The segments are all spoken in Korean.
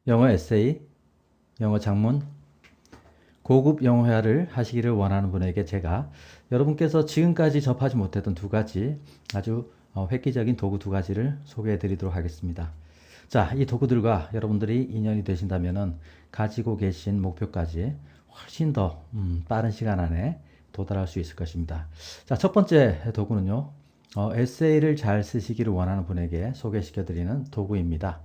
영어 에세이, 영어 작문, 고급 영어 회화를 하시기를 원하는 분에게 제가 여러분께서 지금까지 접하지 못했던 두 가지 아주 획기적인 도구 두 가지를 소개해 드리도록 하겠습니다. 자, 이 도구들과 여러분들이 인연이 되신다면 가지고 계신 목표까지 훨씬 더 빠른 시간 안에 도달할 수 있을 것입니다. 자, 첫 번째 도구는요. 에세이를 잘 쓰시기를 원하는 분에게 소개시켜 드리는 도구입니다.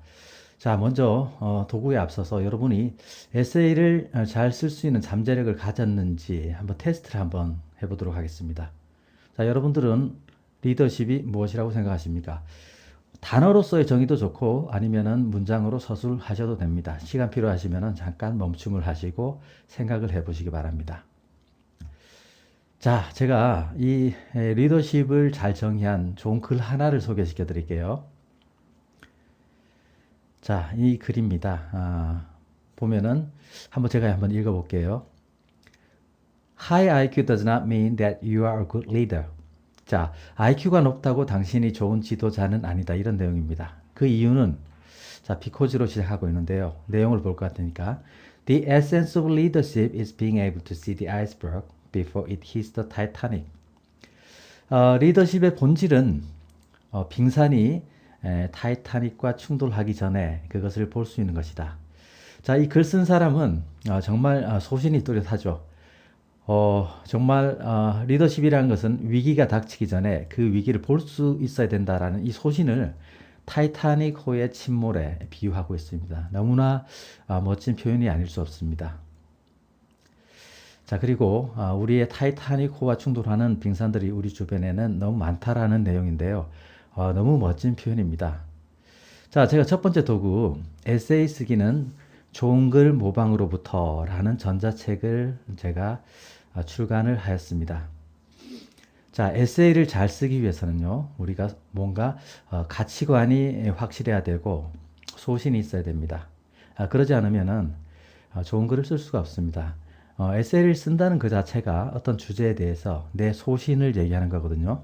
자, 먼저 도구에 앞서서 여러분이 에세이를 잘 쓸 수 있는 잠재력을 가졌는지 한번 테스트를 한번 해보도록 하겠습니다. 자, 여러분들은 리더십이 무엇이라고 생각하십니까? 단어로서의 정의도 좋고 아니면은 문장으로 서술하셔도 됩니다. 시간 필요하시면은 잠깐 멈춤을 하시고 생각을 해보시기 바랍니다. 자, 제가 이 리더십을 잘 정의한 좋은 글 하나를 소개시켜 드릴게요. 자, 이 글입니다. 보면은 제가 한번 읽어볼게요. High IQ does not mean that you are a good leader. 자, IQ가 높다고 당신이 좋은 지도자는 아니다. 이런 내용입니다. 그 이유는 자, because로 시작하고 있는데요. 내용을 볼 것 같으니까 The essence of leadership is being able to see the iceberg before it hits the Titanic. 리더십의 본질은 빙산이 타이타닉과 충돌하기 전에 그것을 볼 수 있는 것이다. 자, 이 글 쓴 사람은 정말 소신이 뚜렷하죠. 정말 리더십이라는 것은 위기가 닥치기 전에 그 위기를 볼 수 있어야 된다라는 이 소신을 타이타닉호의 침몰에 비유하고 있습니다. 너무나 멋진 표현이 아닐 수 없습니다. 자, 그리고 우리의 타이타닉호와 충돌하는 빙산들이 우리 주변에는 너무 많다라는 내용인데요. 너무 멋진 표현입니다. 자, 제가 첫 번째 도구, 에세이 쓰기는 좋은 글 모방으로부터 라는 전자책을 제가 출간을 하였습니다. 자, 에세이를 잘 쓰기 위해서는요, 우리가 뭔가 가치관이 확실해야 되고 소신이 있어야 됩니다. 그러지 않으면은 좋은 글을 쓸 수가 없습니다. 에세이를 쓴다는 그 자체가 어떤 주제에 대해서 내 소신을 얘기하는 거거든요.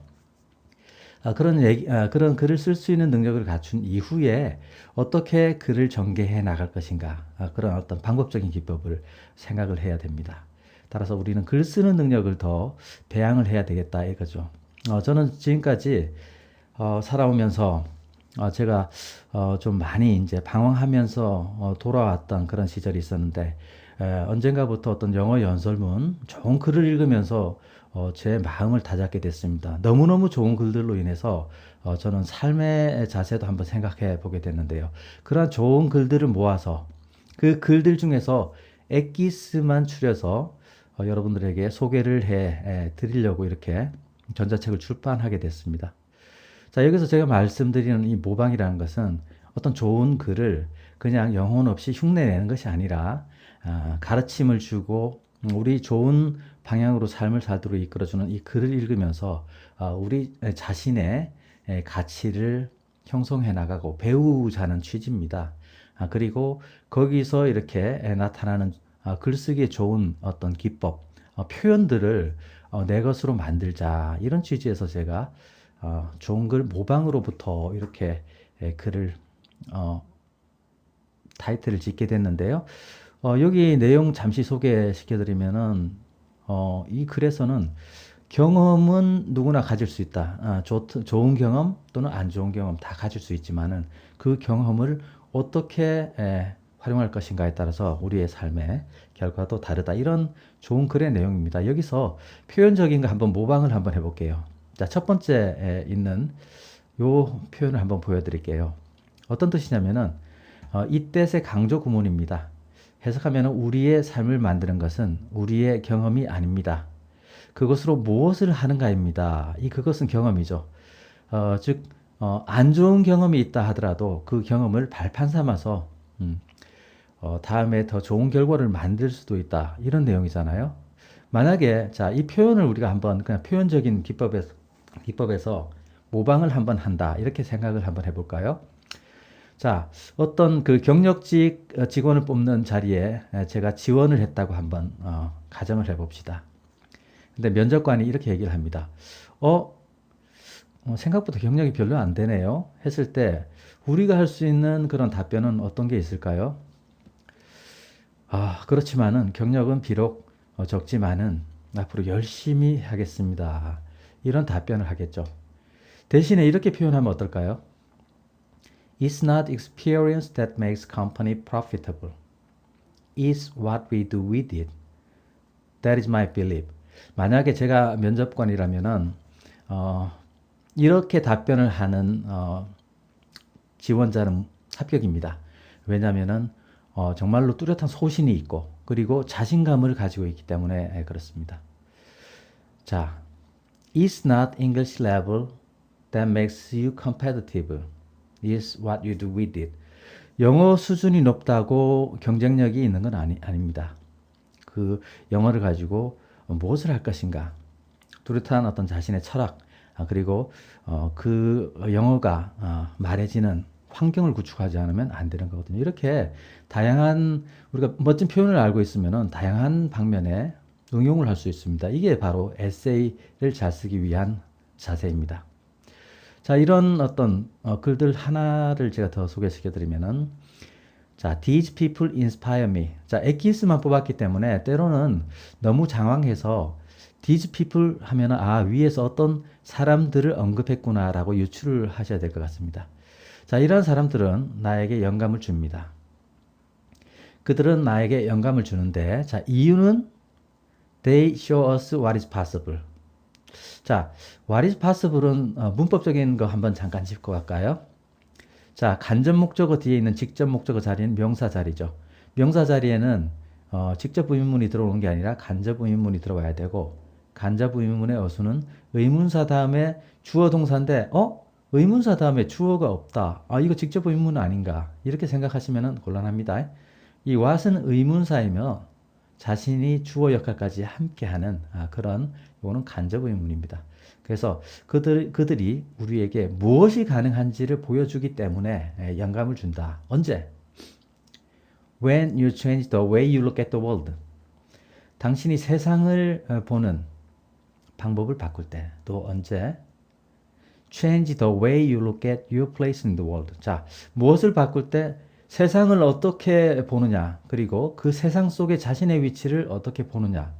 그런 글을 쓸 수 있는 능력을 갖춘 이후에 어떻게 글을 전개해 나갈 것인가, 그런 어떤 방법적인 기법을 생각을 해야 됩니다. 따라서 우리는 글 쓰는 능력을 더 배양을 해야 되겠다 이거죠. 저는 지금까지 살아오면서 제가 좀 많이 이제 방황하면서 돌아왔던 그런 시절이 있었는데 언젠가부터 어떤 영어 연설문 좋은 글을 읽으면서 제 마음을 다잡게 됐습니다. 너무너무 좋은 글들로 인해서 저는 삶의 자세도 한번 생각해 보게 됐는데요. 그러한 좋은 글들을 모아서 그 글들 중에서 엑기스만 추려서 여러분들에게 소개를 해 드리려고 이렇게 전자책을 출판하게 됐습니다. 자, 여기서 제가 말씀드리는 이 모방이라는 것은 어떤 좋은 글을 그냥 영혼 없이 흉내내는 것이 아니라 가르침을 주고 우리 좋은 방향으로 삶을 살도록 이끌어주는 이 글을 읽으면서 우리 자신의 가치를 형성해 나가고 배우자는 취지입니다. 그리고 거기서 이렇게 나타나는 글쓰기에 좋은 어떤 기법, 표현들을 내 것으로 만들자 이런 취지에서 제가 좋은 글 모방으로부터 이렇게 글을 타이틀을 짓게 됐는데요. 여기 내용 잠시 소개시켜드리면은 이 글에서는 경험은 누구나 가질 수 있다. 좋은 경험 또는 안 좋은 경험 다 가질 수 있지만은 그 경험을 어떻게 활용할 것인가에 따라서 우리의 삶의 결과도 다르다. 이런 좋은 글의 내용입니다. 여기서 표현적인 거 한번 모방을 한번 해볼게요. 자, 첫 번째 있는 요 표현을 한번 보여드릴게요. 어떤 뜻이냐면은 이때의 강조 구문입니다. 해석하면 우리의 삶을 만드는 것은 우리의 경험이 아닙니다. 그것으로 무엇을 하는가입니다. 그것은 경험이죠. 즉, 안 좋은 경험이 있다 하더라도 그 경험을 발판 삼아서 다음에 더 좋은 결과를 만들 수도 있다. 이런 내용이잖아요. 만약에 자, 이 표현을 우리가 한번 그냥 표현적인 기법에서 모방을 한번 한다. 이렇게 생각을 한번 해볼까요? 자, 어떤 그 경력직 직원을 뽑는 자리에 제가 지원을 했다고 한번 가정을 해봅시다. 근데 면접관이 이렇게 얘기를 합니다. 생각보다 경력이 별로 안 되네요. 했을 때 우리가 할 수 있는 그런 답변은 어떤 게 있을까요? 그렇지만은 경력은 비록 적지만은 앞으로 열심히 하겠습니다. 이런 답변을 하겠죠. 대신에 이렇게 표현하면 어떨까요? It's not experience that makes company profitable. It's what we do with it. That is my belief. 만약에 제가 면접관이라면은 이렇게 답변을 하는 지원자는 합격입니다. 왜냐하면은 정말로 뚜렷한 소신이 있고 그리고 자신감을 가지고 있기 때문에 그렇습니다. 자, It's not English level that makes you competitive. It's what you do with it. 영어 수준이 높다고 경쟁력이 있는 건 아닙니다. 그 영어를 가지고 무엇을 할 것인가. 뚜렷한 어떤 자신의 철학, 그리고 그 영어가 말해지는 환경을 구축하지 않으면 안 되는 거거든요. 이렇게 다양한 우리가 멋진 표현을 알고 있으면은 다양한 방면에 응용을 할 수 있습니다. 이게 바로 에세이를 잘 쓰기 위한 자세입니다. 자, 이런 어떤 글들 하나를 제가 더 소개시켜 드리면은 자, these people inspire me. 자, 엑기스만 뽑았기 때문에 때로는 너무 장황해서 these people 하면은 위에서 어떤 사람들을 언급했구나라고 유추를 하셔야 될 것 같습니다. 자, 이런 사람들은 나에게 영감을 줍니다. 그들은 나에게 영감을 주는데, 자, 이유는 they show us what is possible. 자, what is possible은 문법적인 거 한번 잠깐 짚고 갈까요? 자, 간접 목적어 뒤에 있는 직접 목적어 자리는 명사 자리죠. 명사 자리에는 직접 의문문이 들어오는 게 아니라 간접 의문문이 들어와야 되고, 간접 의문문의 어수는 의문사 다음에 주어 동사인데 의문사 다음에 주어가 없다. 이거 직접 의문문 아닌가? 이렇게 생각하시면 곤란합니다. 이 what은 의문사이며 자신이 주어 역할까지 함께하는 그런 이거는 간접 의문입니다. 그래서 그들이 우리에게 무엇이 가능한지를 보여주기 때문에 영감을 준다. 언제? When you change the way you look at the world. 당신이 세상을 보는 방법을 바꿀 때. 또 언제? Change the way you look at your place in the world. 자, 무엇을 바꿀 때 세상을 어떻게 보느냐, 그리고 그 세상 속에 자신의 위치를 어떻게 보느냐,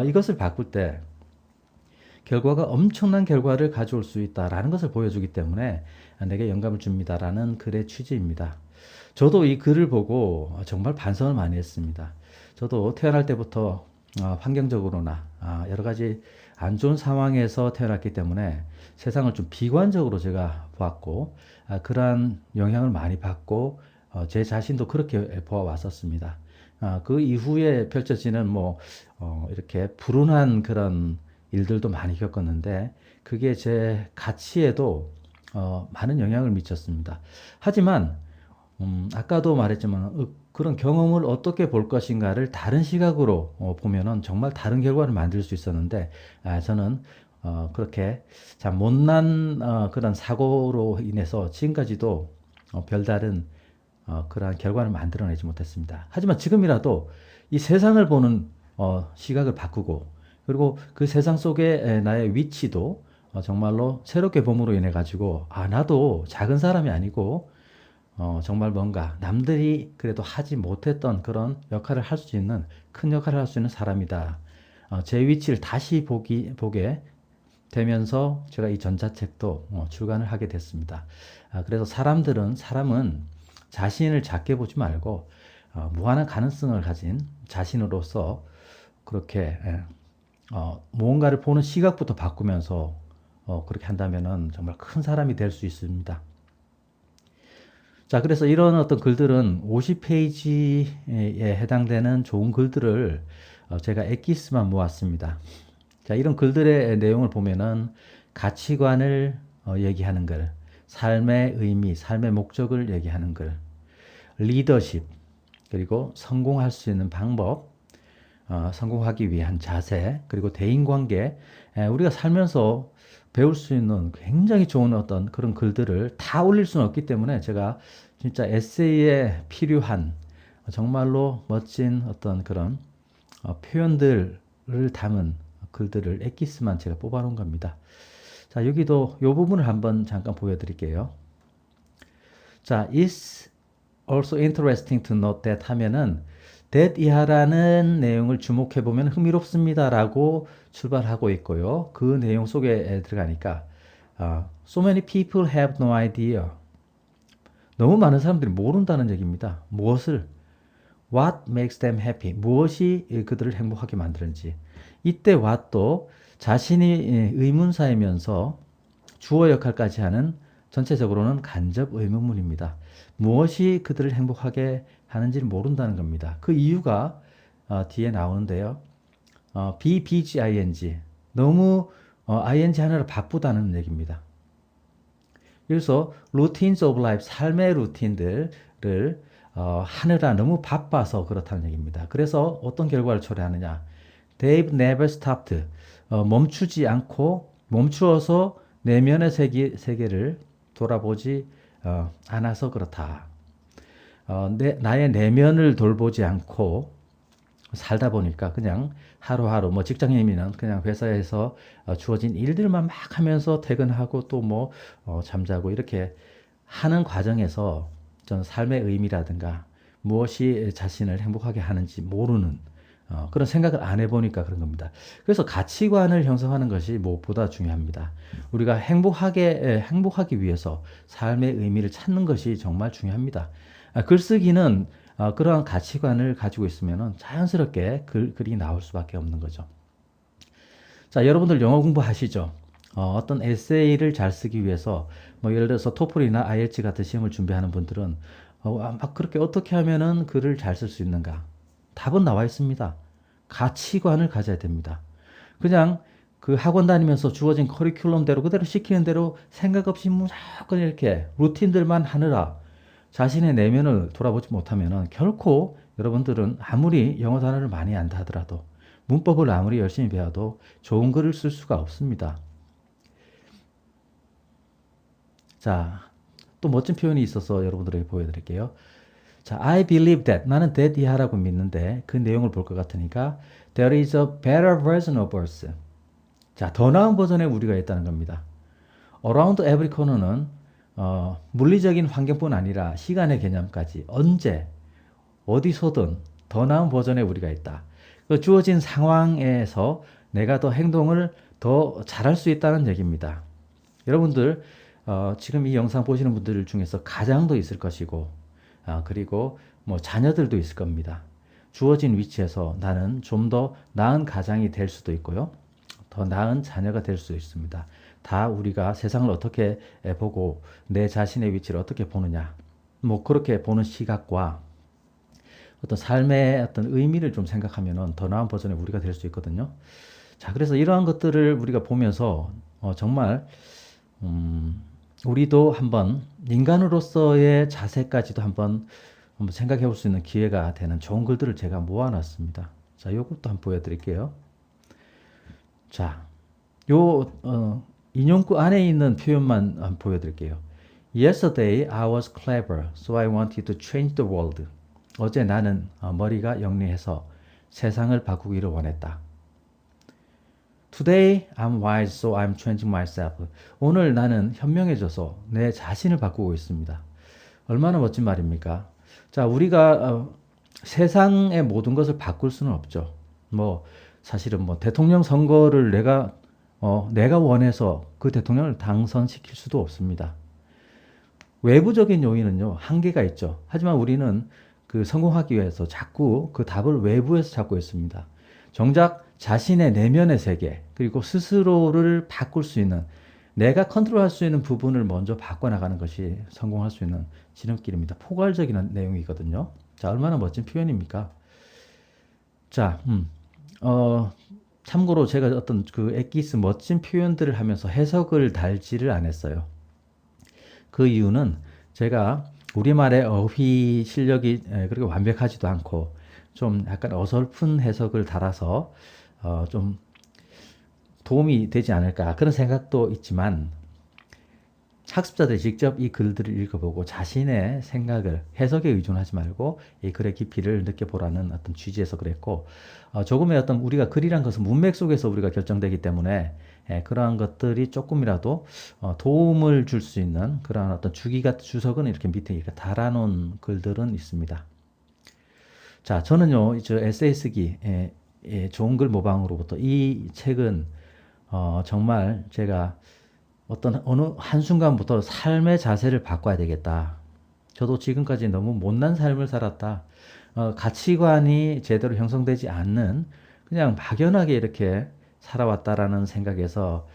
이것을 바꿀 때 결과가 엄청난 결과를 가져올 수 있다라는 것을 보여주기 때문에 내게 영감을 줍니다라는 글의 취지입니다. 저도 이 글을 보고 정말 반성을 많이 했습니다. 저도 태어날 때부터 환경적으로나 여러 가지 안 좋은 상황에서 태어났기 때문에 세상을 좀 비관적으로 제가 보았고 그러한 영향을 많이 받고 제 자신도 그렇게 보아왔었습니다. 그 이후에 펼쳐지는 이렇게 불운한 그런 일들도 많이 겪었는데 그게 제 가치에도 많은 영향을 미쳤습니다. 하지만 아까도 말했지만 그런 경험을 어떻게 볼 것인가를 다른 시각으로 보면은 정말 다른 결과를 만들 수 있었는데 저는 그렇게 참 못난 그런 사고로 인해서 지금까지도 별다른 그러한 결과를 만들어내지 못했습니다. 하지만 지금이라도 이 세상을 보는 시각을 바꾸고 그리고 그 세상 속에 나의 위치도 정말로 새롭게 봄으로 인해 가지고 나도 작은 사람이 아니고 정말 뭔가 남들이 그래도 하지 못했던 그런 역할을 할 수 있는 큰 역할을 할 수 있는 사람이다. 제 위치를 다시 보게 되면서 제가 이 전자책도 출간을 하게 됐습니다. 그래서 사람은 자신을 작게 보지 말고 무한한 가능성을 가진 자신으로서 그렇게 무언가를 보는 시각부터 바꾸면서 그렇게 한다면은 정말 큰 사람이 될 수 있습니다. 자, 그래서 이런 어떤 글들은 50페이지에 해당되는 좋은 글들을 제가 엑기스만 모았습니다. 자, 이런 글들의 내용을 보면은 가치관을 얘기하는 글, 삶의 의미, 삶의 목적을 얘기하는 글, 리더십, 그리고 성공할 수 있는 방법, 성공하기 위한 자세, 그리고 대인관계, 우리가 살면서 배울 수 있는 굉장히 좋은 어떤 그런 글들을 다 올릴 수는 없기 때문에 제가 진짜 에세이에 필요한 정말로 멋진 어떤 그런 표현들을 담은 글들을 엑기스만 제가 뽑아놓은 겁니다. 자, 여기도 이 부분을 한번 잠깐 보여드릴게요. 자, it's also interesting to note that 하면은 that 이하라는 내용을 주목해 보면 흥미롭습니다라고 출발하고 있고요. 그 내용 속에 들어가니까 so many people have no idea. 너무 많은 사람들이 모른다는 얘기입니다. 무엇을? What makes them happy? 무엇이 그들을 행복하게 만드는지. 이때 what도 자신이 의문사이면서 주어 역할까지 하는 전체적으로는 간접 의문문입니다. 무엇이 그들을 행복하게 하는지를 모른다는 겁니다. 그 이유가 뒤에 나오는데요. BBGING 너무 ing 하느라 바쁘다는 얘기입니다. 그래서 routines of life 삶의 루틴들을 하느라 너무 바빠서 그렇다는 얘기입니다. 그래서 어떤 결과를 초래하느냐? They've never stopped. 멈추지 않고 멈추어서 내면의 세계를 돌아보지 않아서 그렇다. 나의 내면을 돌보지 않고 살다 보니까 그냥 하루하루 뭐 직장인이면 그냥 회사에서 주어진 일들만 막 하면서 퇴근하고 또 뭐 잠자고 이렇게 하는 과정에서 전 삶의 의미라든가 무엇이 자신을 행복하게 하는지 모르는 그런 생각을 안 해보니까 그런 겁니다. 그래서 가치관을 형성하는 것이 무엇보다 중요합니다. 우리가 행복하기 위해서 삶의 의미를 찾는 것이 정말 중요합니다. 글쓰기는 그러한 가치관을 가지고 있으면 자연스럽게 글이 나올 수밖에 없는 거죠. 자, 여러분들 영어 공부하시죠? 어떤 에세이를 잘 쓰기 위해서 뭐 예를 들어서 토플이나 IELTS 같은 시험을 준비하는 분들은 막 그렇게 어떻게 하면은 글을 잘 쓸 수 있는가? 답은 나와 있습니다. 가치관을 가져야 됩니다. 그냥 그 학원 다니면서 주어진 커리큘럼대로 그대로 시키는 대로 생각 없이 무조건 이렇게 루틴들만 하느라 자신의 내면을 돌아보지 못하면 결코 여러분들은 아무리 영어 단어를 많이 안다 하더라도 문법을 아무리 열심히 배워도 좋은 글을 쓸 수가 없습니다. 자, 또 멋진 표현이 있어서 여러분들에게 보여드릴게요. 자, I believe that. 나는 that 이하라고 믿는데 그 내용을 볼 것 같으니까 there is a better version of us. 자, 더 나은 버전의 우리가 있다는 겁니다. Around every corner는 물리적인 환경뿐 아니라 시간의 개념까지 언제 어디서든 더 나은 버전의 우리가 있다. 그 주어진 상황에서 내가 더 행동을 더 잘할 수 있다는 얘기입니다. 여러분들 지금 이 영상 보시는 분들 중에서 가장도 있을 것이고 그리고 뭐 자녀들도 있을 겁니다. 주어진 위치에서 나는 좀 더 나은 가장이 될 수도 있고요. 더 나은 자녀가 될 수 있습니다. 다 우리가 세상을 어떻게 보고 내 자신의 위치를 어떻게 보느냐. 뭐 그렇게 보는 시각과 어떤 삶의 어떤 의미를 좀 생각하면 더 나은 버전의 우리가 될 수 있거든요. 자, 그래서 이러한 것들을 우리가 보면서 정말 우리도 한번 인간으로서의 자세까지도 한번 생각해 볼 수 있는 기회가 되는 좋은 글들을 제가 모아놨습니다. 자, 이것도 한번 보여드릴게요. 자, 인용구 안에 있는 표현만 한번 보여드릴게요. Yesterday I was clever, so I wanted to change the world. 어제 나는 머리가 영리해서 세상을 바꾸기를 원했다. Today I'm wise, so I'm changing myself. 오늘 나는 현명해져서 내 자신을 바꾸고 있습니다. 얼마나 멋진 말입니까? 자, 우리가 세상의 모든 것을 바꿀 수는 없죠. 뭐 사실은 뭐 대통령 선거를 내가 원해서 그 대통령을 당선시킬 수도 없습니다. 외부적인 요인은요, 한계가 있죠. 하지만 우리는 그 성공하기 위해서 자꾸 그 답을 외부에서 찾고 있습니다. 정작 자신의 내면의 세계, 그리고 스스로를 바꿀 수 있는, 내가 컨트롤할 수 있는 부분을 먼저 바꿔나가는 것이 성공할 수 있는 지름길입니다. 포괄적인 내용이거든요. 자, 얼마나 멋진 표현입니까? 자, 참고로 제가 어떤 그 엑기스 멋진 표현들을 하면서 해석을 달지를 않았어요. 그 이유는 제가 우리말의 어휘 실력이 그렇게 완벽하지도 않고 좀 약간 어설픈 해석을 달아서 좀 도움이 되지 않을까 그런 생각도 있지만 학습자들이 직접 이 글들을 읽어보고 자신의 생각을 해석에 의존하지 말고 이 글의 깊이를 느껴보라는 어떤 취지에서 그랬고 조금의 어떤 우리가 글이란 것은 문맥 속에서 우리가 결정되기 때문에 그러한 것들이 조금이라도 도움을 줄 수 있는 그러한 어떤 주석은 이렇게 밑에 이렇게 달아놓은 글들은 있습니다. 자, 저는요, 저 에세이 쓰기, 좋은 글 모방으로부터 이 책은 정말 제가 어떤 어느 한순간부터 삶의 자세를 바꿔야 되겠다. 저도 지금까지 너무 못난 삶을 살았다. 가치관이 제대로 형성되지 않는 그냥 막연하게 이렇게 살아왔다라는 생각에서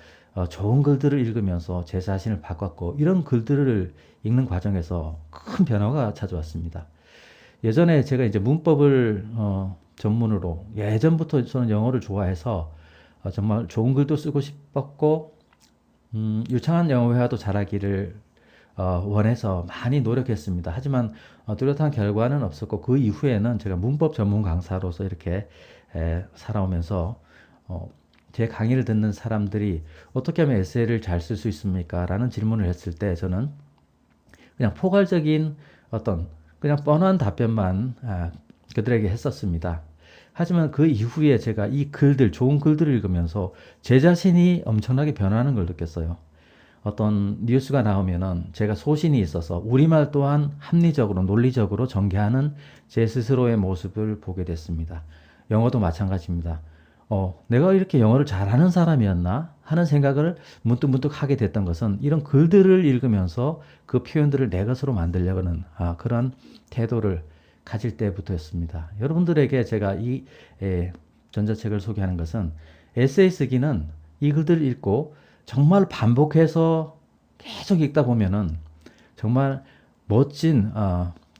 좋은 글들을 읽으면서 제 자신을 바꿨고 이런 글들을 읽는 과정에서 큰 변화가 찾아왔습니다. 예전에 제가 이제 문법을 전문으로 예전부터 저는 영어를 좋아해서 정말 좋은 글도 쓰고 싶었고 유창한 영어 회화도 잘하기를 원해서 많이 노력했습니다. 하지만 뚜렷한 결과는 없었고 그 이후에는 제가 문법 전문 강사로서 이렇게 살아오면서 제 강의를 듣는 사람들이 어떻게 하면 에세이를 잘 쓸 수 있습니까? 라는 질문을 했을 때 저는 그냥 포괄적인 어떤 그냥 뻔한 답변만 그들에게 했었습니다. 하지만 그 이후에 제가 이 글들, 좋은 글들을 읽으면서 제 자신이 엄청나게 변하는 걸 느꼈어요. 어떤 뉴스가 나오면은 제가 소신이 있어서 우리말 또한 합리적으로, 논리적으로 전개하는 제 스스로의 모습을 보게 됐습니다. 영어도 마찬가지입니다. 내가 이렇게 영어를 잘하는 사람이었나 하는 생각을 문득문득 하게 됐던 것은 이런 글들을 읽으면서 그 표현들을 내 것으로 만들려는 그런 태도를 가질 때부터였습니다. 여러분들에게 제가 이 전자책을 소개하는 것은 에세이 쓰기는 이 글들을 읽고 정말 반복해서 계속 읽다 보면은 정말 멋진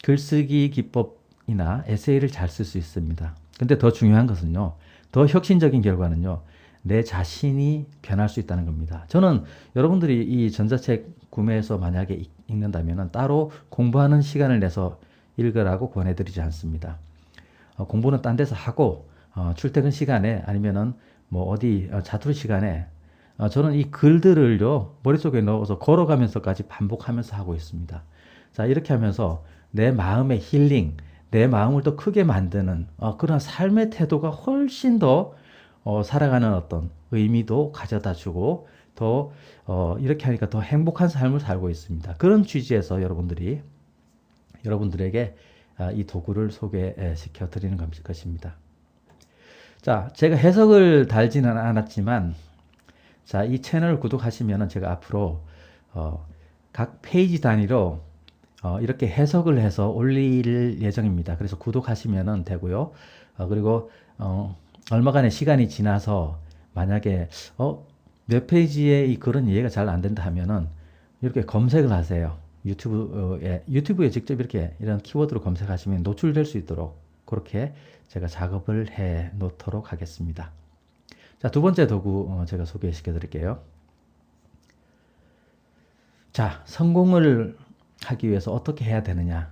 글쓰기 기법이나 에세이를 잘 쓸 수 있습니다. 근데 더 중요한 것은요, 더 혁신적인 결과는요, 내 자신이 변할 수 있다는 겁니다. 저는 여러분들이 이 전자책 구매해서 만약에 읽는다면 따로 공부하는 시간을 내서 읽으라고 권해드리지 않습니다. 공부는 딴 데서 하고 출퇴근 시간에 아니면은 뭐 어디 자투리 시간에 저는 이 글들을요 머릿속에 넣어서 걸어가면서까지 반복하면서 하고 있습니다. 자, 이렇게 하면서 내 마음의 힐링, 내 마음을 더 크게 만드는 그런 삶의 태도가 훨씬 더 살아가는 어떤 의미도 가져다 주고 더 이렇게 하니까 더 행복한 삶을 살고 있습니다. 그런 취지에서 여러분들에게 이 도구를 소개시켜 드리는 것입니다. 자, 제가 해석을 달지는 않았지만 자, 이 채널을 구독하시면 제가 앞으로 각 페이지 단위로 이렇게 해석을 해서 올릴 예정입니다. 그래서 구독하시면 되고요. 그리고 얼마간의 시간이 지나서 만약에 몇 페이지에 이 글은 이해가 잘 안 된다 하면은 이렇게 검색을 하세요. 유튜브에 직접 이렇게 이런 키워드로 검색하시면 노출될 수 있도록 그렇게 제가 작업을 해 놓도록 하겠습니다. 자, 두 번째 도구 제가 소개시켜 드릴게요. 자, 성공을 하기 위해서 어떻게 해야 되느냐?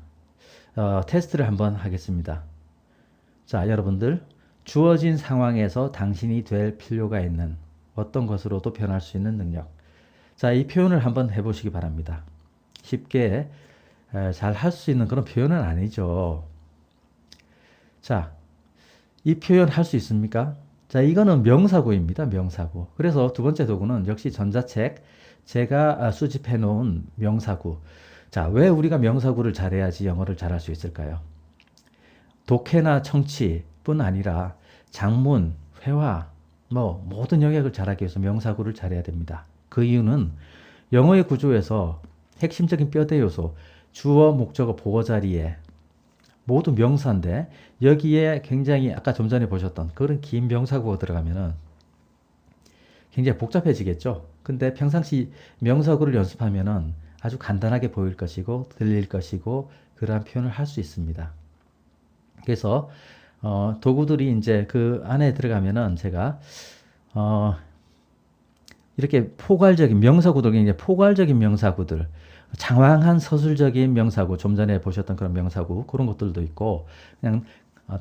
테스트를 한번 하겠습니다. 자, 여러분들 주어진 상황에서 당신이 될 필요가 있는 어떤 것으로도 변할 수 있는 능력. 자, 이 표현을 한번 해보시기 바랍니다. 쉽게 잘 할 수 있는 그런 표현은 아니죠. 자, 이 표현 할 수 있습니까? 자, 이거는 명사구입니다. 명사구. 그래서 두 번째 도구는 역시 전자책 제가 수집해 놓은 명사구. 자, 왜 우리가 명사구를 잘해야지 영어를 잘할 수 있을까요? 독해나 청취뿐 아니라 작문, 회화, 모든 영역을 잘하기 위해서 명사구를 잘해야 됩니다. 그 이유는 영어의 구조에서 핵심적인 뼈대 요소, 주어, 목적어, 보어 자리에 모두 명사인데 여기에 굉장히 아까 좀 전에 보셨던 그런 긴 명사구가 들어가면은 굉장히 복잡해지겠죠. 근데 평상시 명사구를 연습하면은 아주 간단하게 보일 것이고 들릴 것이고 그러한 표현을 할 수 있습니다. 그래서 도구들이 이제 그 안에 들어가면은 제가 이렇게 포괄적인 명사구들, 굉장히 포괄적인 명사구들, 장황한 서술적인 명사구, 좀 전에 보셨던 그런 명사구, 그런 것들도 있고, 그냥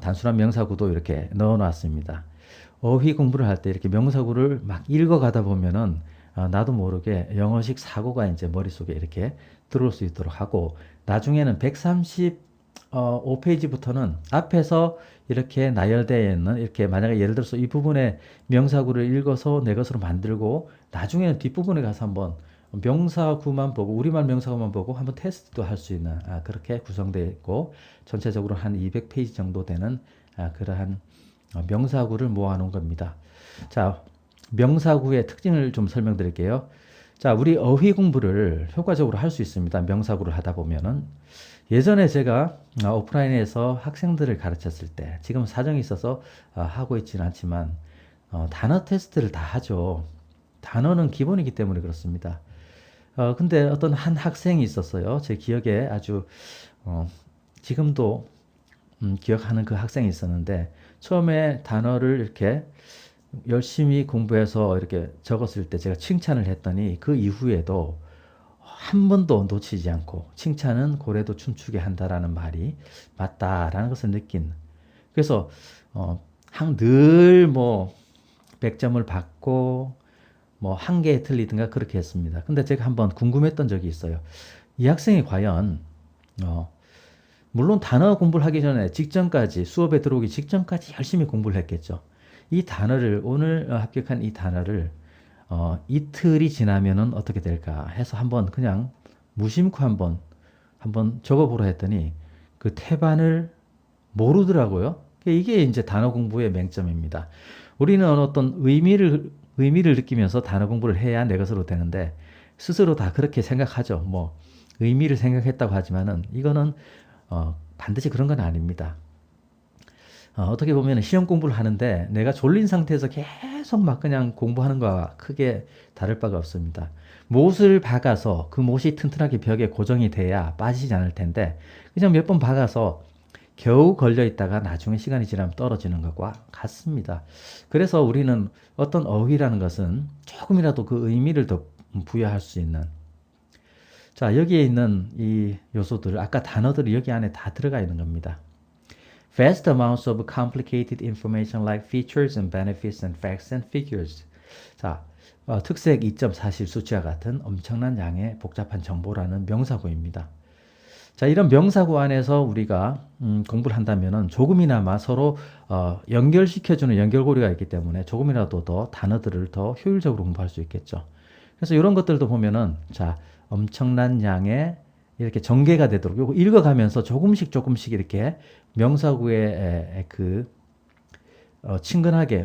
단순한 명사구도 이렇게 넣어 놨습니다. 어휘 공부를 할 때 이렇게 명사구를 막 읽어가다 보면은, 나도 모르게 영어식 사고가 이제 머릿속에 이렇게 들어올 수 있도록 하고, 나중에는 135페이지부터는 앞에서 이렇게 나열되어 있는, 이렇게 만약에 예를 들어서 이 부분에 명사구를 읽어서 내 것으로 만들고, 나중에는 뒷부분에 가서 한번 명사구만 보고 우리말 명사구만 보고 한번 테스트도 할 수 있는 그렇게 구성되어 있고 전체적으로 한 200페이지 정도 되는 그러한 명사구를 모아놓은 겁니다. 자, 명사구의 특징을 좀 설명드릴게요. 자, 우리 어휘 공부를 효과적으로 할 수 있습니다. 명사구를 하다 보면은 예전에 제가 오프라인에서 학생들을 가르쳤을 때 지금 사정이 있어서 하고 있지는 않지만 단어 테스트를 다 하죠. 단어는 기본이기 때문에 그렇습니다. 근데 어떤 한 학생이 있었어요. 제 기억에 아주 지금도 기억하는 그 학생이 있었는데 처음에 단어를 이렇게 열심히 공부해서 이렇게 적었을 때 제가 칭찬을 했더니 그 이후에도 한 번도 놓치지 않고 칭찬은 고래도 춤추게 한다라는 말이 맞다라는 것을 느낀. 그래서 늘 뭐 100점을 받고 뭐 한 개에 틀리든가 그렇게 했습니다. 근데 제가 한번 궁금했던 적이 있어요. 이 학생이 과연 물론 단어 공부를 하기 전에 직전까지 수업에 들어오기 직전까지 열심히 공부를 했겠죠. 이 단어를 오늘 합격한 이 단어를 이틀이 지나면은 어떻게 될까 해서 한번 그냥 무심코 한번 적어보라 했더니 그 태반을 모르더라고요. 이게 이제 단어 공부의 맹점입니다. 우리는 어떤 의미를 느끼면서 단어 공부를 해야 내 것으로 되는데 스스로 다 그렇게 생각하죠. 뭐 의미를 생각했다고 하지만은 이거는 반드시 그런 건 아닙니다. 어떻게 보면 시험 공부를 하는데 내가 졸린 상태에서 계속 막 그냥 공부하는 거와 크게 다를 바가 없습니다. 못을 박아서 그 못이 튼튼하게 벽에 고정이 돼야 빠지지 않을 텐데 그냥 몇 번 박아서 겨우 걸려 있다가 나중에 시간이 지나면 떨어지는 것과 같습니다. 그래서 우리는 어떤 어휘라는 것은 조금이라도 그 의미를 더 부여할 수 있는 자, 여기에 있는 이 요소들, 아까 단어들이 여기 안에 다 들어가 있는 겁니다. Vast amounts of complicated information like features and benefits and facts and figures. 자, 특색, 이점, 사실, 수치와 같은 엄청난 양의 복잡한 정보라는 명사구입니다. 자, 이런 명사구 안에서 우리가 공부를 한다면은 조금이나마 서로 연결시켜주는 연결고리가 있기 때문에 조금이라도 더 단어들을 더 효율적으로 공부할 수 있겠죠. 그래서 이런 것들도 보면은 자, 엄청난 양의 이렇게 전개가 되도록 요거 읽어가면서 조금씩 이렇게 명사구의 친근하게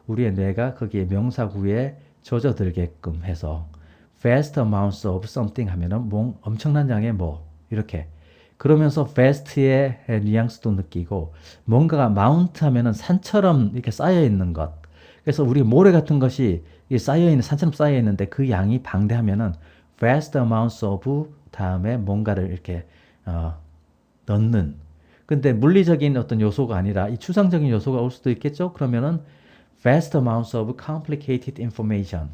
우리의 뇌가 거기에 명사구에 젖어들게끔 해서 vast amounts of something 하면은 엄청난 양의 뭐 이렇게 그러면서 vast의 뉘앙스도 느끼고 뭔가가 mount 하면은 산처럼 이렇게 쌓여 있는 것. 그래서 우리 모래 같은 것이 쌓여 있는 산처럼 쌓여 있는데 그 양이 방대하면은 vast amounts of 다음에 뭔가를 이렇게 넣는. 근데 물리적인 어떤 요소가 아니라 이 추상적인 요소가 올 수도 있겠죠. 그러면은 vast amounts of complicated information.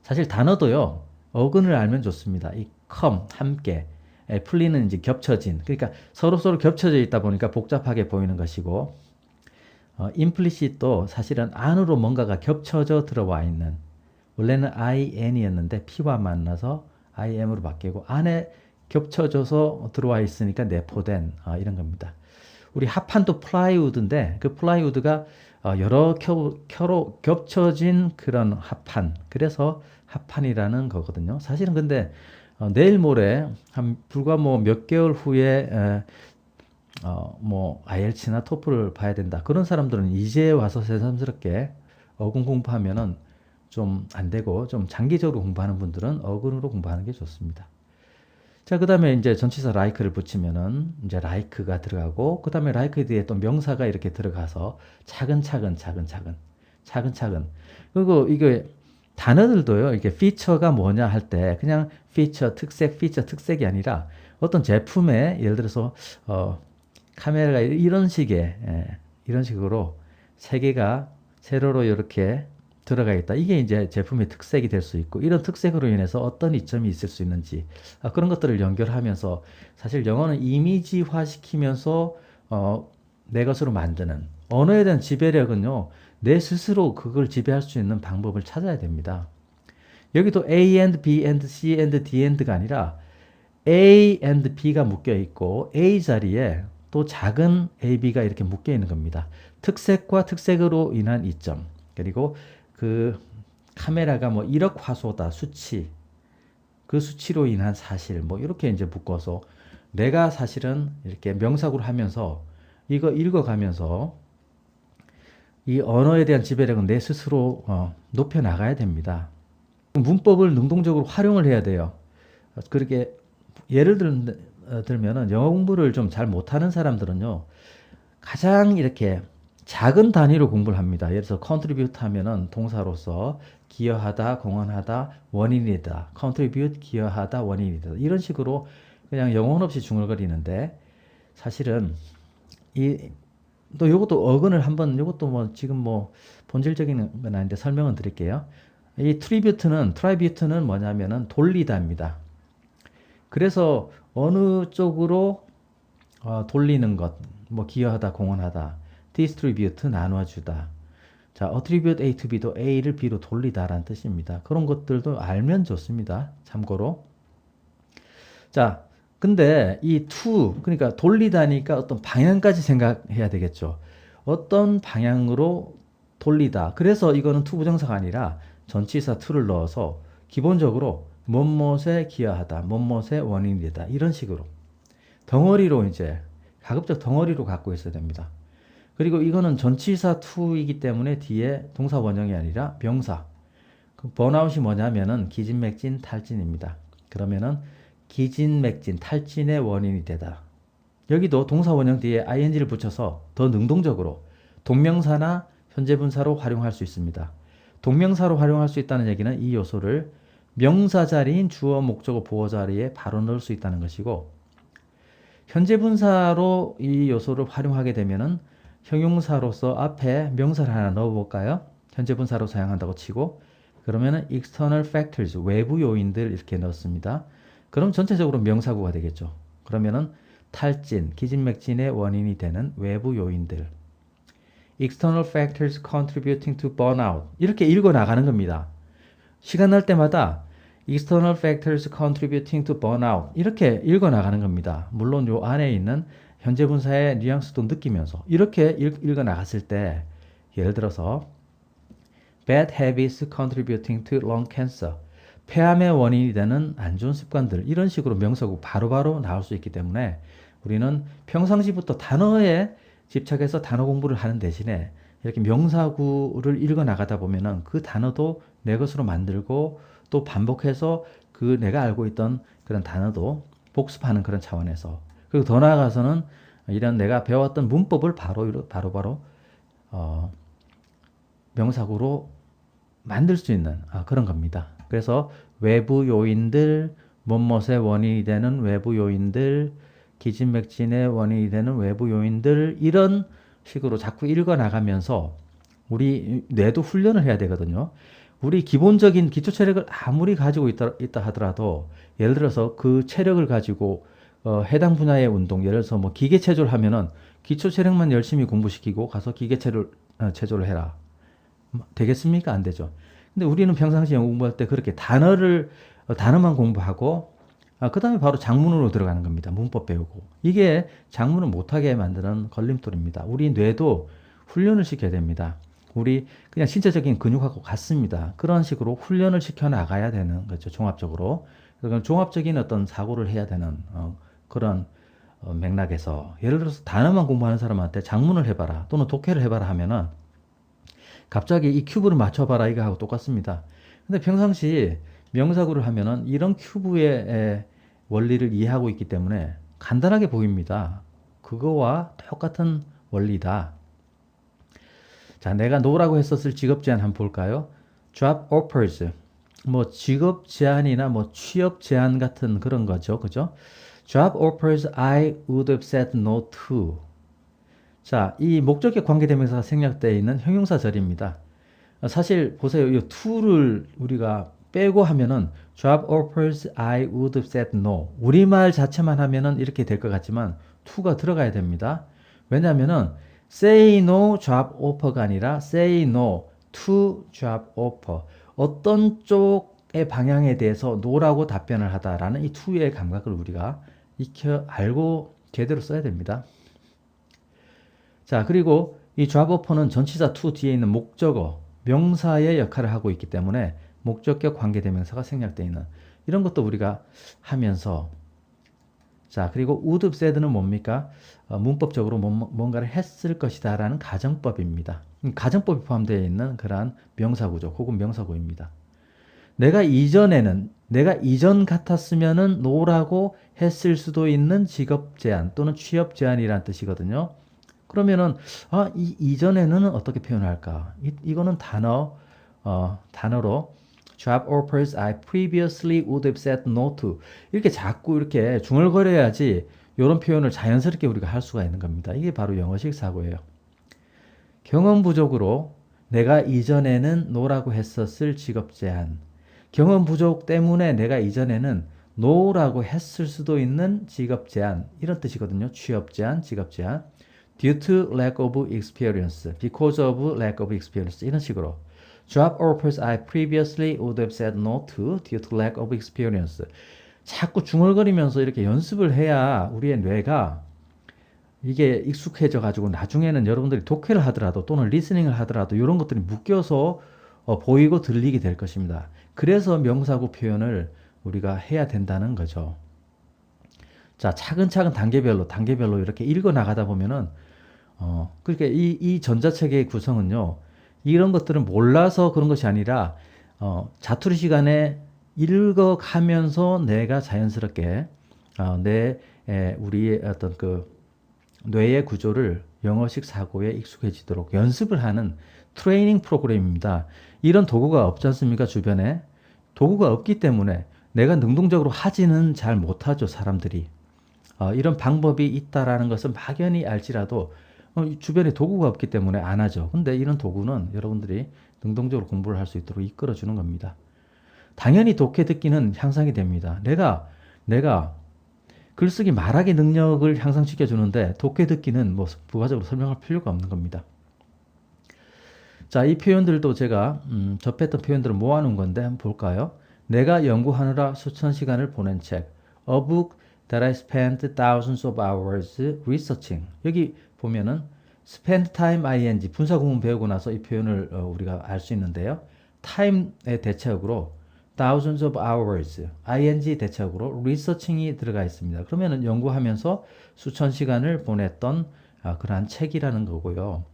사실 단어도요. 어근을 알면 좋습니다. 이 come 함께 풀리는 이제 겹쳐진. 그러니까 서로 겹쳐져 있다 보니까 복잡하게 보이는 것이고 implicit도 사실은 안으로 뭔가가 겹쳐져 들어와 있는. 원래는 IN이었는데 P와 만나서 IM으로 바뀌고 안에 겹쳐져서 들어와 있으니까 내포된 이런 겁니다. 우리 합판도 플라이우드인데 그 플라이우드가 여러 켜로 겹쳐진 그런 합판. 그래서 합판이라는 거거든요. 사실은 근데 내일 모레 불과 뭐 몇 개월 후에 뭐 IELTS나 토플을 봐야 된다. 그런 사람들은 이제 와서 새삼스럽게 어근 공부하면은 좀 안 되고 좀 장기적으로 공부하는 분들은 어근으로 공부하는 게 좋습니다. 자, 그 다음에 이제 전치사 like를 붙이면은 이제 like가 들어가고 그 다음에 like 뒤에 또 명사가 이렇게 들어가서 차근차근 그리고 이게 단어들도요. 이게 피처가 뭐냐 할 때 그냥 피처 특색이 아니라 어떤 제품에 예를 들어서 카메라가 이런 식으로 세 개가 세로로 이렇게 들어가 있다. 이게 이제 제품의 특색이 될 수 있고 이런 특색으로 인해서 어떤 이점이 있을 수 있는지 그런 것들을 연결하면서 사실 영어는 이미지화 시키면서 내 것으로 만드는 언어에 대한 지배력은요. 내 스스로 그걸 지배할 수 있는 방법을 찾아야 됩니다. 여기도 A and B and C and D and가 아니라 A and B가 묶여 있고 A 자리에 또 작은 A, B가 이렇게 묶여 있는 겁니다. 특색과 특색으로 인한 이점 그리고 그 카메라가 뭐 1억 화소다 수치 그 수치로 인한 사실, 뭐 이렇게 이제 묶어서 내가 사실은 이렇게 명사구를 하면서 이거 읽어가면서 이 언어에 대한 지배력은 내 스스로 높여 나가야 됩니다. 문법을 능동적으로 활용을 해야 돼요. 그렇게 예를 들면은 영어 공부를 좀 잘 못하는 사람들은요, 가장 이렇게 작은 단위로 공부를 합니다. 예를 들어서 contribute 하면은 동사로서 기여하다, 공헌하다, 원인이다. contribute, 기여하다, 원인이다. 이런 식으로 그냥 영혼 없이 중얼거리는데 사실은 또 이것도 어근을 한번 이것도 뭐 지금 뭐 본질적인 건 아닌데 설명을 드릴게요. 이 트리뷰트는 뭐냐면은 돌리다입니다. 그래서 어느 쪽으로 돌리는 것, 뭐 기여하다, 공헌하다, distribute 나눠주다. 자, attribute A to B도 A를 B로 돌리다라는 뜻입니다. 그런 것들도 알면 좋습니다. 참고로. 자, 근데 이 to, 그러니까 돌리다니까 어떤 방향까지 생각해야 되겠죠. 어떤 방향으로 돌리다. 그래서 이거는 to 부정사가 아니라 전치사 to를 넣어서 기본적으로 뭐뭇에 기여하다, 뭐뭇의 원인이다. 이런 식으로. 덩어리로 이제 가급적 덩어리로 갖고 있어야 됩니다. 그리고 이거는 전치사 to이기 때문에 뒤에 동사 원형이 아니라 명사. 그 번아웃이 뭐냐면은 기진맥진 탈진입니다. 그러면은 기진맥진 탈진의 원인이 되다. 여기도 동사 원형 뒤에 ing를 붙여서 더 능동적으로 동명사나 현재분사로 활용할 수 있습니다. 동명사로 활용할 수 있다는 얘기는 이 요소를 명사 자리인 주어, 목적어, 보어 자리에 바로 넣을 수 있다는 것이고, 현재분사로 이 요소를 활용하게 되면은 형용사로서 앞에 명사를 하나 넣어볼까요? 현재분사로 사용한다고 치고, 그러면은 external factors, 외부 요인들 이렇게 넣습니다. 그럼 전체적으로 명사구가 되겠죠. 그러면은 탈진, 기진맥진의 원인이 되는 외부 요인들. external factors contributing to burnout. 이렇게 읽어 나가는 겁니다. 시간 날 때마다 external factors contributing to burnout. 이렇게 읽어 나가는 겁니다. 물론 요 안에 있는 현재 분사의 뉘앙스도 느끼면서 이렇게 읽어 나갔을 때, 예를 들어서 bad habits contributing to lung cancer. 폐암의 원인이 되는 안 좋은 습관들, 이런 식으로 명사구 바로바로 나올 수 있기 때문에 우리는 평상시부터 단어에 집착해서 단어 공부를 하는 대신에 이렇게 명사구를 읽어 나가다 보면은 그 단어도 내 것으로 만들고 또 반복해서 그 내가 알고 있던 그런 단어도 복습하는 그런 차원에서, 그리고 더 나아가서는 이런 내가 배웠던 문법을 바로바로 명사구로 만들 수 있는 그런 겁니다. 그래서 외부 요인들, 뭐뭇의 원인이 되는 외부 요인들, 기진맥진의 원인이 되는 외부 요인들, 이런 식으로 자꾸 읽어 나가면서 우리 뇌도 훈련을 해야 되거든요. 우리 기본적인 기초 체력을 아무리 가지고 있다 하더라도, 예를 들어서 그 체력을 가지고 해당 분야의 운동, 예를 들어서 뭐 기계 체조를 하면은 기초 체력만 열심히 공부시키고 가서 기계 체조를 해라. 되겠습니까? 안 되죠. 근데 우리는 평상시에 공부할 때 그렇게 단어만 공부하고, 그 다음에 바로 작문으로 들어가는 겁니다. 문법 배우고. 이게 작문을 못하게 만드는 걸림돌입니다. 우리 뇌도 훈련을 시켜야 됩니다. 우리 그냥 신체적인 근육하고 같습니다. 그런 식으로 훈련을 시켜 나가야 되는 거죠. 종합적으로. 그러니까 종합적인 어떤 사고를 해야 되는 그런 맥락에서, 예를 들어서 단어만 공부하는 사람한테 작문을 해봐라 또는 독해를 해봐라 하면은 갑자기 이 큐브를 맞춰봐라 이거 하고 똑같습니다. 근데 평상시 명사구를 하면은 이런 큐브의 원리를 이해하고 있기 때문에 간단하게 보입니다. 그거와 똑같은 원리다. 자, 내가 노라고 했었을 직업 제안 한번 볼까요? job offers. 뭐 직업 제안이나 뭐 취업 제안 같은 그런 거죠. 그죠? job offers I would have said no to. 자, 이 목적격 관계대명사가 생략되어 있는 형용사 절입니다. 사실 보세요. 이 to를 우리가 빼고 하면은 job offers I would have said no. 우리말 자체만 하면은 이렇게 될 것 같지만 to가 들어가야 됩니다. 왜냐하면은 say no job offer가 아니라 say no to job offer. 어떤 쪽의 방향에 대해서 no라고 답변을 하다라는 이 to의 감각을 우리가 알고 제대로 써야 됩니다. 자, 그리고 이 job offer는 전치사 to 뒤에 있는 목적어, 명사의 역할을 하고 있기 때문에 목적격 관계대명사가 생략되어 있는, 이런 것도 우리가 하면서 자, 그리고 would have said는 뭡니까? 문법적으로 뭔가를 했을 것이다 라는 가정법입니다. 가정법이 포함되어 있는 그러한 명사구조 혹은 명사구입니다. 내가 이전 같았으면은 no라고 했을 수도 있는 직업 제한 또는 취업 제한이란 뜻이거든요. 그러면은 이전에는 어떻게 표현할까? 이거는 단어로 job offers I previously would have said no to 이렇게 자꾸 이렇게 중얼거려야지 이런 표현을 자연스럽게 우리가 할 수가 있는 겁니다. 이게 바로 영어식 사고예요. 경험 부족으로 내가 이전에는 no라고 했었을 직업 제한. 경험 부족 때문에 내가 이전에는 no라고 했을 수도 있는 직업 제한. 이런 뜻이거든요. 취업 제한, 직업 제한. due to lack of experience, because of lack of experience. 이런 식으로. job offers I previously would have said no to due to lack of experience. 자꾸 중얼거리면서 이렇게 연습을 해야 우리의 뇌가 이게 익숙해져 가지고 나중에는 여러분들이 독해를 하더라도 또는 리스닝을 하더라도 이런 것들이 묶여서 보이고 들리게 될 것입니다. 그래서 명사구 표현을 우리가 해야 된다는 거죠. 자, 차근차근 단계별로 이렇게 읽어 나가다 보면은 그러니까 이 전자책의 구성은요. 이런 것들은 몰라서 그런 것이 아니라 자투리 시간에 읽어가면서 내가 자연스럽게 우리의 어떤 그 뇌의 구조를 영어식 사고에 익숙해지도록 연습을 하는 트레이닝 프로그램입니다. 이런 도구가 없지 않습니까? 주변에. 도구가 없기 때문에 내가 능동적으로 하지는 잘 못하죠, 사람들이. 이런 방법이 있다라는 것은 막연히 알지라도 주변에 도구가 없기 때문에 안 하죠. 근데 이런 도구는 여러분들이 능동적으로 공부를 할 수 있도록 이끌어 주는 겁니다. 당연히 독해 듣기는 향상이 됩니다. 내가 글쓰기 말하기 능력을 향상시켜 주는데 독해 듣기는 뭐 부가적으로 설명할 필요가 없는 겁니다. 자, 이 표현들도 제가 접했던 표현들을 모아놓은 건데 한번 볼까요? 내가 연구하느라 수천 시간을 보낸 책, A book that I spent thousands of hours researching. 여기 보면은 spend time ing 분사구문 배우고 나서 이 표현을 우리가 알 수 있는데요. time의 대체역으로 thousands of hours, ing 대체역으로 researching이 들어가 있습니다. 그러면은 연구하면서 수천 시간을 보냈던 그러한 책이라는 거고요.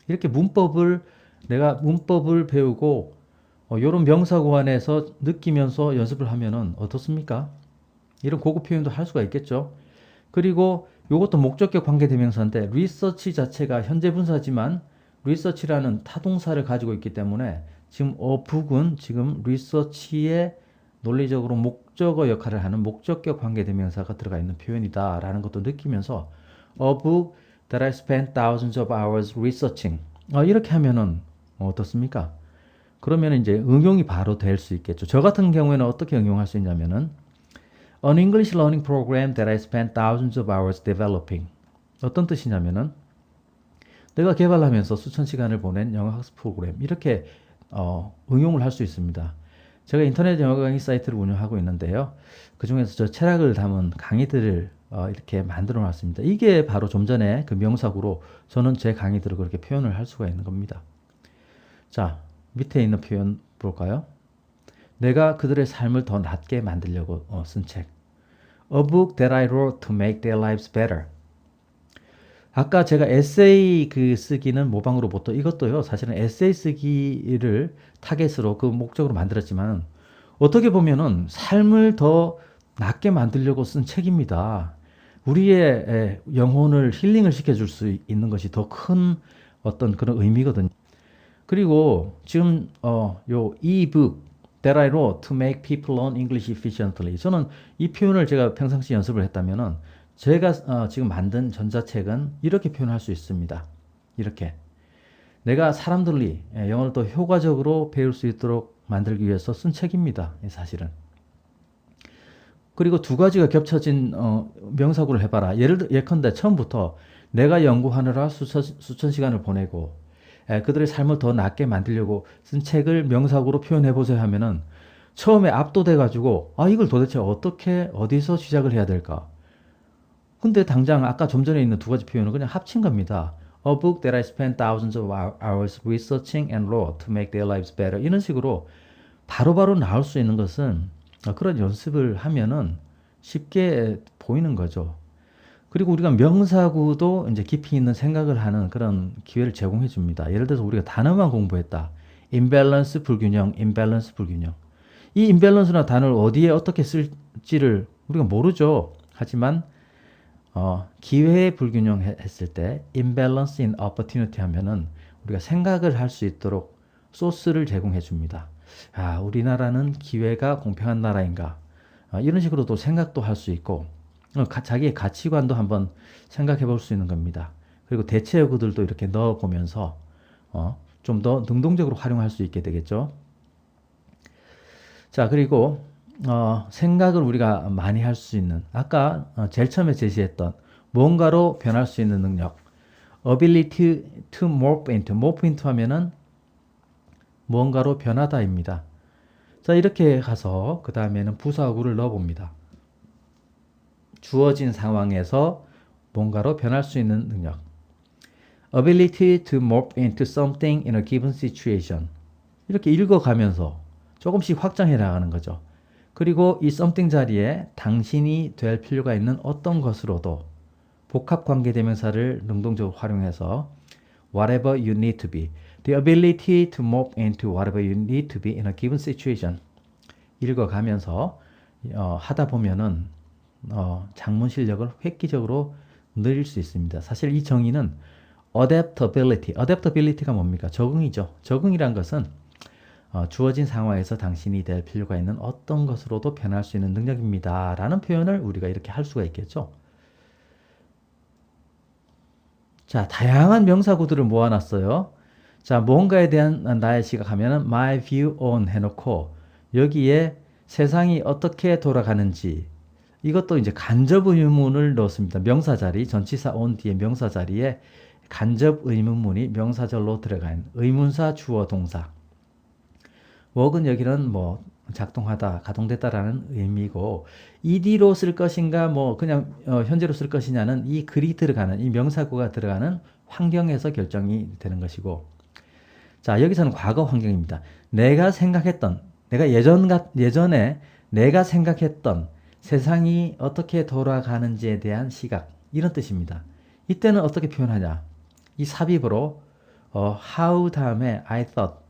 이렇게 내가 문법을 배우고 이런 명사구 안에서 느끼면서 연습을 하면은 어떻습니까? 이런 고급 표현도 할 수가 있겠죠. 그리고 이것도 목적격 관계대명사인데 research 자체가 현재 분사지만 research라는 타동사를 가지고 있기 때문에 지금 book은 지금 research의 논리적으로 목적어 역할을 하는 목적격 관계대명사가 들어가 있는 표현이다라는 것도 느끼면서 A book that I spent thousands of hours researching. 이렇게 하면은 어떻습니까? 그러면 이제 응용이 바로 될 수 있겠죠. 저 같은 경우에는 어떻게 응용할 수 있냐면은 An English learning program that I spent thousands of hours developing. 어떤 뜻이냐면은 내가 개발하면서 수천 시간을 보낸 영어 학습 프로그램 이렇게 응용을 할 수 있습니다. 제가 인터넷 영어 강의 사이트를 운영하고 있는데요. 그 중에서 저 철학을 담은 강의들을 이렇게 만들어 놨습니다. 이게 바로 좀 전에 그 명사구로 저는 제 강의들을 그렇게 표현을 할 수가 있는 겁니다. 자, 밑에 있는 표현 볼까요? 내가 그들의 삶을 더 낫게 만들려고 쓴 책. A book that I wrote to make their lives better. 아까 제가 에세이 쓰기는 모방으로 보통 이것도요. 사실은 에세이 쓰기를 타겟으로 그 목적으로 만들었지만 어떻게 보면은 삶을 더 낫게 만들려고 쓴 책입니다. 우리의 영혼을 힐링을 시켜줄 수 있는 것이 더 큰 어떤 그런 의미거든요. 그리고 지금 요 e-book that I wrote to make people learn English efficiently. 저는 이 표현을 제가 평상시 연습을 했다면은 제가 지금 만든 전자책은 이렇게 표현할 수 있습니다. 이렇게 내가 사람들이 영어를 더 효과적으로 배울 수 있도록 만들기 위해서 쓴 책입니다. 사실은. 그리고 두 가지가 겹쳐진 명사구를 해봐라. 예컨대 처음부터 내가 연구하느라 수천 시간을 보내고 그들의 삶을 더 낫게 만들려고 쓴 책을 명사구로 표현해보세요 하면은 처음에 압도돼가지고 이걸 도대체 어디서 시작을 해야 될까? 근데 당장 아까 좀 전에 있는 두 가지 표현은 그냥 합친 겁니다. A book that I spent thousands of hours researching and wrote to make their lives better. 이런 식으로 바로바로 나올 수 있는 것은 그런 연습을 하면은 쉽게 보이는 거죠. 그리고 우리가 명사구도 이제 깊이 있는 생각을 하는 그런 기회를 제공해 줍니다. 예를 들어서 우리가 단어만 공부했다. imbalance 불균형, imbalance 불균형. 이 imbalance나 단어를 어디에 어떻게 쓸지를 우리가 모르죠. 하지만 기회의 불균형 했을 때 imbalance in opportunity 하면은 우리가 생각을 할 수 있도록 소스를 제공해 줍니다. 우리나라는 기회가 공평한 나라인가? 이런 식으로 또 생각도 할 수 있고 자기의 가치관도 한번 생각해 볼 수 있는 겁니다. 그리고 대체 요구들도 이렇게 넣어 보면서 좀 더 능동적으로 활용할 수 있게 되겠죠. 자, 그리고 생각을 우리가 많이 할 수 있는 아까 제일 처음에 제시했던 뭔가로 변할 수 있는 능력 ability to morph into 하면은 뭔가로 변하다입니다. 자, 이렇게 가서 그 다음에는 부사구를 넣어 봅니다. 주어진 상황에서 뭔가로 변할 수 있는 능력 ability to morph into something in a given situation 이렇게 읽어가면서 조금씩 확장해 나가는 거죠. 그리고 이 something 자리에 당신이 될 필요가 있는 어떤 것으로도 복합관계대명사를 능동적으로 활용해서 whatever you need to be, the ability to morph into whatever you need to be in a given situation 읽어가면서 하다 보면은 작문 실력을 획기적으로 늘릴 수 있습니다. 사실 이 정의는 adaptability가 뭡니까? 적응이죠. 적응이란 것은 주어진 상황에서 당신이 될 필요가 있는 어떤 것으로도 변할 수 있는 능력입니다. 라는 표현을 우리가 이렇게 할 수가 있겠죠. 자, 다양한 명사구들을 모아놨어요. 자, 뭔가에 대한 나의 시각하면은 my view on 해놓고 여기에 세상이 어떻게 돌아가는지 이것도 이제 간접 의문을 넣었습니다. 명사 자리, 전치사 on 뒤에 명사 자리에 간접 의문문이 명사절로 들어간 의문사 주어 동사. work은 여기는 뭐 작동하다, 가동됐다라는 의미고 ed로 쓸 것인가 뭐 그냥 현재로 쓸 것이냐는 이 글이 들어가는 이 명사구가 들어가는 환경에서 결정이 되는 것이고 자, 여기서는 과거 환경입니다. 내가 예전에 내가 생각했던 세상이 어떻게 돌아가는지에 대한 시각 이런 뜻입니다. 이때는 어떻게 표현하냐? 이 삽입으로 how 다음에 I thought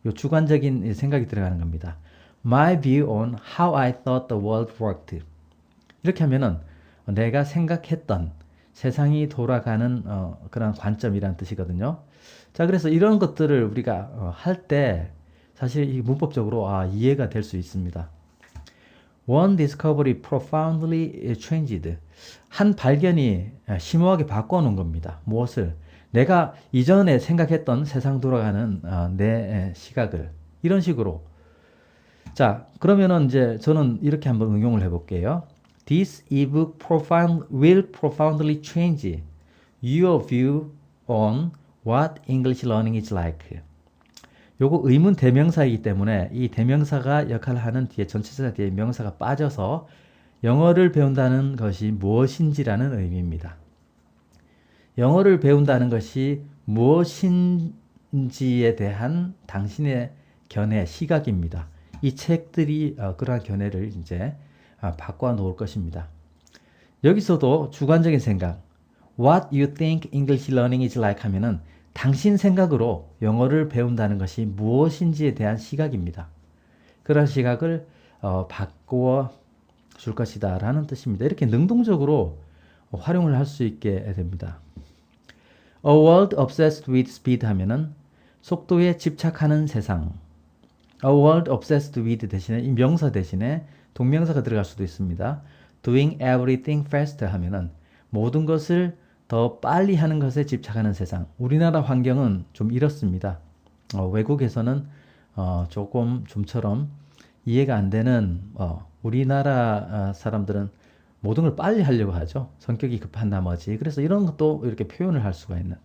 요 주관적인 생각이 들어가는 겁니다. My view on how I thought the world worked. 이렇게 하면은 내가 생각했던 세상이 돌아가는 그런 관점이라는 뜻이거든요. 자, 그래서 이런 것들을 우리가 할 때 사실 이 문법적으로 이해가 될 수 있습니다. One discovery profoundly changed. 한 발견이 심오하게 바꿔놓은 겁니다. 무엇을? 내가 이전에 생각했던 세상 돌아가는 내 시각을 이런 식으로 자, 그러면은 이제 저는 이렇게 한번 응용을 해볼게요. This ebook will profoundly change your view on what English learning is like. 요거 의문 대명사이기 때문에 이 대명사가 역할을 하는 뒤에 전치사 뒤에 명사가 빠져서 영어를 배운다는 것이 무엇인지라는 의미입니다. 영어를 배운다는 것이 무엇인지에 대한 당신의 견해, 시각입니다. 이 책들이 그러한 견해를 이제 바꿔 놓을 것입니다. 여기서도 주관적인 생각, What you think English learning is like 하면은 당신 생각으로 영어를 배운다는 것이 무엇인지에 대한 시각입니다. 그런 시각을 바꾸어 줄 것이다 라는 뜻입니다. 이렇게 능동적으로 활용을 할 수 있게 됩니다. A world obsessed with speed 하면은 속도에 집착하는 세상. A world obsessed with 대신에 이 명사 대신에 동명사가 들어갈 수도 있습니다. Doing everything faster 하면은 모든 것을 더 빨리 하는 것에 집착하는 세상. 우리나라 환경은 좀 이렇습니다. 외국에서는 조금 좀처럼 이해가 안 되는 우리나라 사람들은 모든 걸 빨리 하려고 하죠. 성격이 급한 나머지. 그래서 이런 것도 이렇게 표현을 할 수가 있는.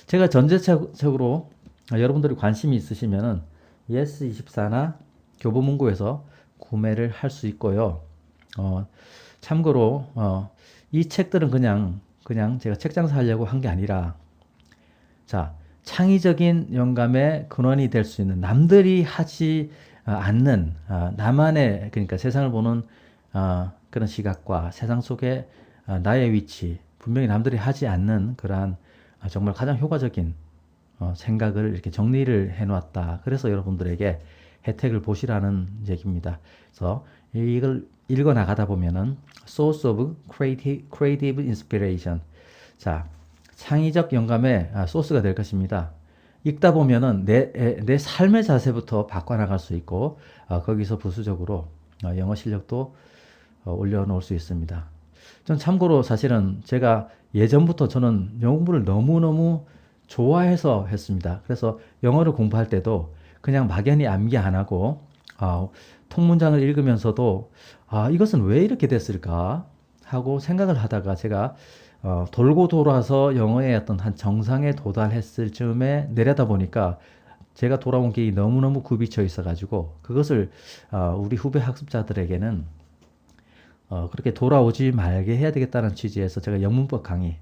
제가 전체적으로 여러분들이 관심이 있으시면은 yes24나 교보문고에서 구매를 할 수 있고요. 참고로 이 책들은 그냥 제가 책 장사하려고 한 게 아니라 자, 창의적인 영감의 근원이 될 수 있는 남들이 하지 않는 나만의 그러니까 세상을 보는 그런 시각과 세상 속에 나의 위치 분명히 남들이 하지 않는 그러한 정말 가장 효과적인 생각을 이렇게 정리를 해놨다. 그래서 여러분들에게 혜택을 보시라는 얘기입니다. 그래서 이걸 읽어 나가다 보면은 Source of Creative Inspiration. 자, 창의적 영감의 소스가 될 것입니다. 읽다 보면은 내 삶의 자세부터 바꿔나갈 수 있고, 거기서 부수적으로 영어 실력도 올려놓을 수 있습니다. 전 참고로 사실은 제가 예전부터 저는 영어 공부를 너무너무 좋아해서 했습니다. 그래서 영어를 공부할 때도 그냥 막연히 암기 안 하고, 통문장을 읽으면서도, 이것은 왜 이렇게 됐을까? 하고 생각을 하다가 제가 돌고 돌아서 영어의 어떤 한 정상에 도달했을 즈음에 내려다 보니까 제가 돌아온 길이 너무너무 굽이쳐 있어가지고 그것을 우리 후배 학습자들에게는 그렇게 돌아오지 말게 해야 되겠다는 취지에서 제가 영문법 강의를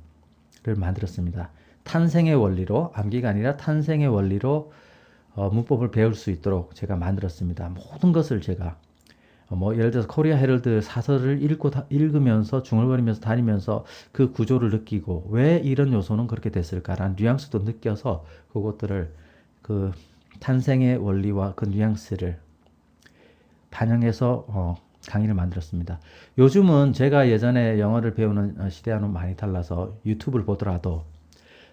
만들었습니다. 탄생의 원리로, 암기가 아니라 탄생의 원리로 문법을 배울 수 있도록 제가 만들었습니다. 모든 것을 제가 예를 들어서 코리아 헤럴드 사설을 읽으면서 중얼거리면서 다니면서 그 구조를 느끼고 왜 이런 요소는 그렇게 됐을까라는 뉘앙스도 느껴서 그것들을 그 탄생의 원리와 그 뉘앙스를 반영해서 강의를 만들었습니다. 요즘은 제가 예전에 영어를 배우는 시대와는 많이 달라서 유튜브를 보더라도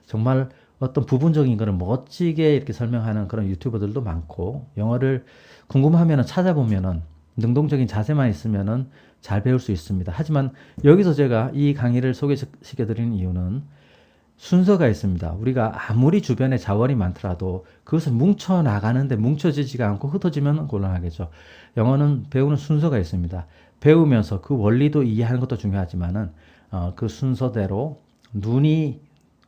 정말 어떤 부분적인 거를 멋지게 이렇게 설명하는 그런 유튜버들도 많고 영어를 궁금하면 찾아보면은 능동적인 자세만 있으면은 잘 배울 수 있습니다. 하지만 여기서 제가 이 강의를 소개시켜드리는 이유는 순서가 있습니다. 우리가 아무리 주변에 자원이 많더라도 그것을 뭉쳐 나가는데 뭉쳐지지가 않고 흩어지면 곤란하겠죠. 영어는 배우는 순서가 있습니다. 배우면서 그 원리도 이해하는 것도 중요하지만은 그 순서대로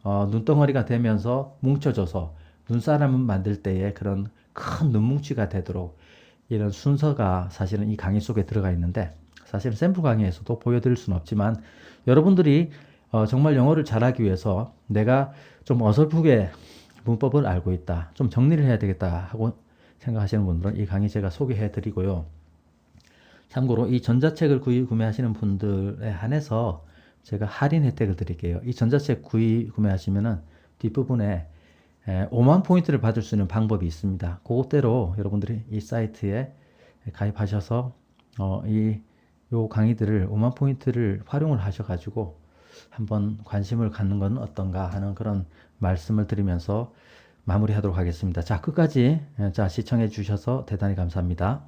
눈덩어리가 되면서 뭉쳐져서 눈사람을 만들 때의 그런 큰 눈뭉치가 되도록 이런 순서가 사실은 이 강의 속에 들어가 있는데 사실 샘플 강의에서도 보여드릴 수는 없지만 여러분들이 정말 영어를 잘하기 위해서 내가 좀 어설프게 문법을 알고 있다, 좀 정리를 해야 되겠다 하고 생각하시는 분들은 이 강의 제가 소개해 드리고요. 참고로 이 전자책을 구매하시는 분들에 한해서 제가 할인 혜택을 드릴게요. 이 전자책 구매하시면은 뒷부분에 5만 포인트를 받을 수 있는 방법이 있습니다. 그것대로 여러분들이 이 사이트에 가입하셔서 요 강의들을 5만 포인트를 활용을 하셔가지고 한번 관심을 갖는 건 어떤가 하는 그런 말씀을 드리면서 마무리하도록 하겠습니다. 자, 끝까지 시청해 주셔서 대단히 감사합니다.